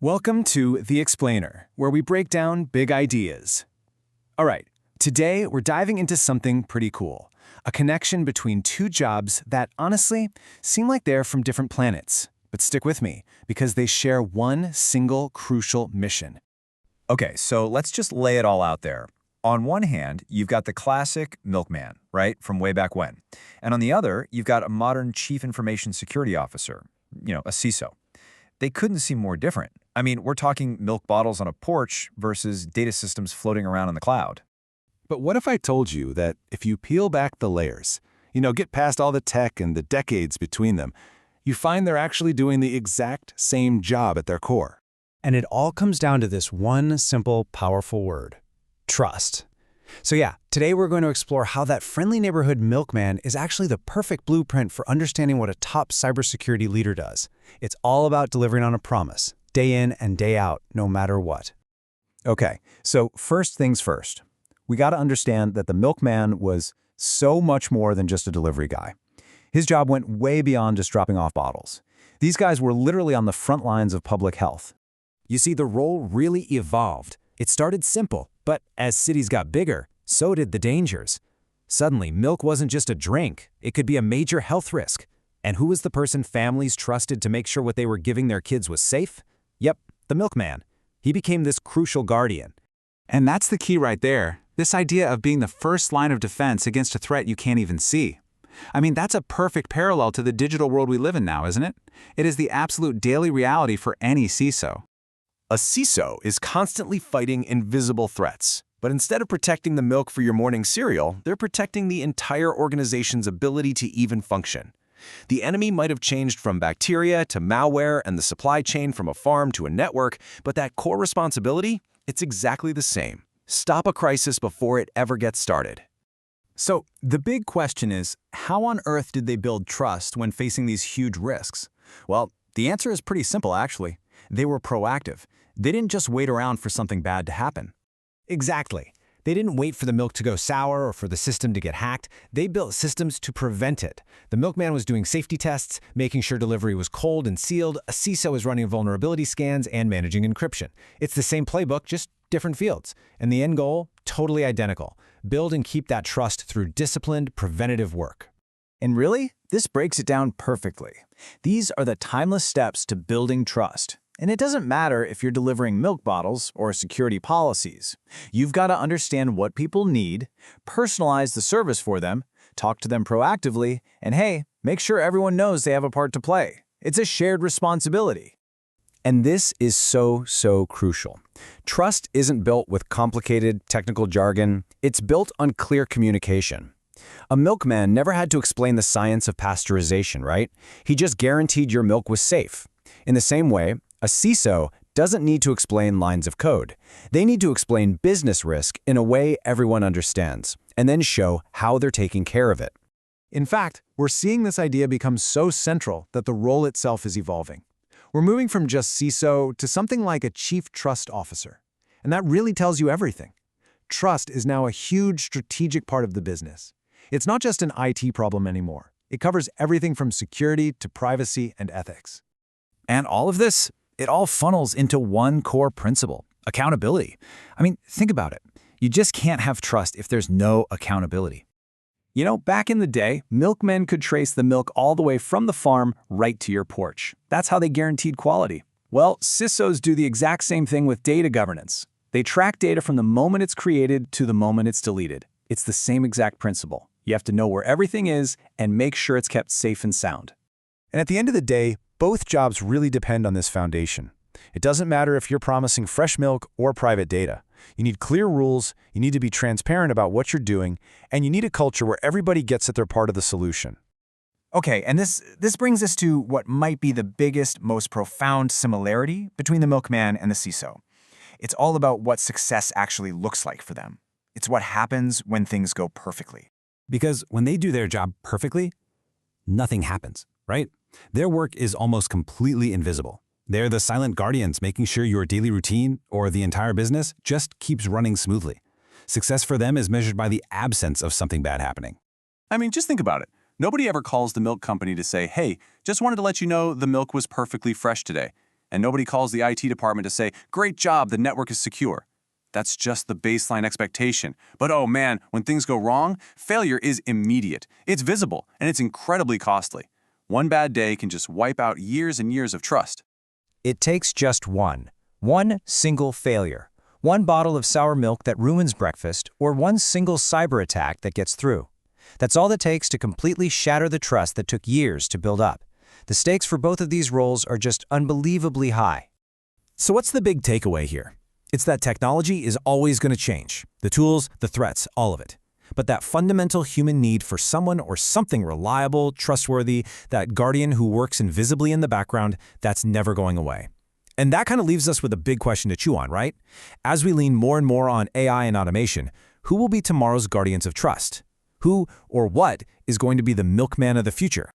Welcome to The Explainer, where we break down big ideas. All right, today we're diving into something pretty cool, a connection between two jobs that, honestly, seem like they're from different planets. But stick with me, because they share one single crucial mission. Okay, so let's just lay it all out there. On one hand, you've got the classic Milkman, right, from way back when. And on the other, you've got a modern Chief Information Security Officer, a CISO. They couldn't seem more different. I mean, we're talking milk bottles on a porch versus data systems floating around in the cloud. But what if I told you that if you peel back the layers, get past all the tech and the decades between them, you find they're actually doing the exact same job at their core? And it all comes down to this one simple, powerful word: trust. So yeah, today we're going to explore how that friendly neighborhood milkman is actually the perfect blueprint for understanding what a top cybersecurity leader does. It's all about delivering on a promise, day in and day out, no matter what. Okay, so first things first. We got to understand that the milkman was so much more than just a delivery guy. His job went way beyond just dropping off bottles. These guys were literally on the front lines of public health. You see, the role really evolved. It started simple, but as cities got bigger, so did the dangers. Suddenly, milk wasn't just a drink. It could be a major health risk. And who was the person families trusted to make sure what they were giving their kids was safe? Yep, the milkman. He became this crucial guardian. And that's the key right there, this idea of being the first line of defense against a threat you can't even see. I mean, that's a perfect parallel to the digital world we live in now, isn't it? It is the absolute daily reality for any CISO. A CISO is constantly fighting invisible threats. But instead of protecting the milk for your morning cereal, they're protecting the entire organization's ability to even function. The enemy might have changed from bacteria to malware and the supply chain from a farm to a network, but that core responsibility, it's exactly the same. Stop a crisis before it ever gets started. So the big question is, how on earth did they build trust when facing these huge risks? Well, the answer is pretty simple, actually. They were proactive. They didn't just wait around for something bad to happen. Exactly. They didn't wait for the milk to go sour or for the system to get hacked. They built systems to prevent it. The milkman was doing safety tests, making sure delivery was cold and sealed. A CISO was running vulnerability scans and managing encryption. It's the same playbook, just different fields. And the end goal, totally identical. Build and keep that trust through disciplined, preventative work. And really, this breaks it down perfectly. These are the timeless steps to building trust. And it doesn't matter if you're delivering milk bottles or security policies. You've got to understand what people need, personalize the service for them, talk to them proactively, and hey, make sure everyone knows they have a part to play. It's a shared responsibility. And this is so crucial. Trust isn't built with complicated technical jargon. It's built on clear communication. A milkman never had to explain the science of pasteurization, right? He just guaranteed your milk was safe. In the same way, a CISO doesn't need to explain lines of code. They need to explain business risk in a way everyone understands, and then show how they're taking care of it. In fact, we're seeing this idea become so central that the role itself is evolving. We're moving from just CISO to something like a Chief Trust Officer. And that really tells you everything. Trust is now a huge strategic part of the business. It's not just an IT problem anymore. It covers everything from security to privacy and ethics. And all of this, it all funnels into one core principle: accountability. I mean, think about it. You just can't have trust if there's no accountability. Back in the day, milkmen could trace the milk all the way from the farm right to your porch. That's how they guaranteed quality. Well, CISOs do the exact same thing with data governance. They track data from the moment it's created to the moment it's deleted. It's the same exact principle. You have to know where everything is and make sure it's kept safe and sound. And at the end of the day, both jobs really depend on this foundation. It doesn't matter if you're promising fresh milk or private data. You need clear rules, you need to be transparent about what you're doing, and you need a culture where everybody gets that they're part of the solution. Okay, and this brings us to what might be the biggest, most profound similarity between the milkman and the CISO. It's all about what success actually looks like for them. It's what happens when things go perfectly. Because when they do their job perfectly, nothing happens, right? Their work is almost completely invisible. They're the silent guardians making sure your daily routine or the entire business just keeps running smoothly. Success for them is measured by the absence of something bad happening. I mean, just think about it. Nobody ever calls the milk company to say, hey, just wanted to let you know the milk was perfectly fresh today. And nobody calls the IT department to say, "Great job, the network is secure." That's just the baseline expectation. But oh man, when things go wrong, failure is immediate. It's visible, and it's incredibly costly. One bad day can just wipe out years and years of trust. It takes just one single failure, one bottle of sour milk that ruins breakfast, or one single cyber attack that gets through. That's all it takes to completely shatter the trust that took years to build up. The stakes for both of these roles are just unbelievably high. So what's the big takeaway here? It's that technology is always going to change. The tools, the threats, all of it. But that fundamental human need for someone or something reliable, trustworthy, that guardian who works invisibly in the background, that's never going away. And that kind of leaves us with a big question to chew on, right? As we lean more and more on AI and automation, who will be tomorrow's guardians of trust? Who or what is going to be the milkman of the future?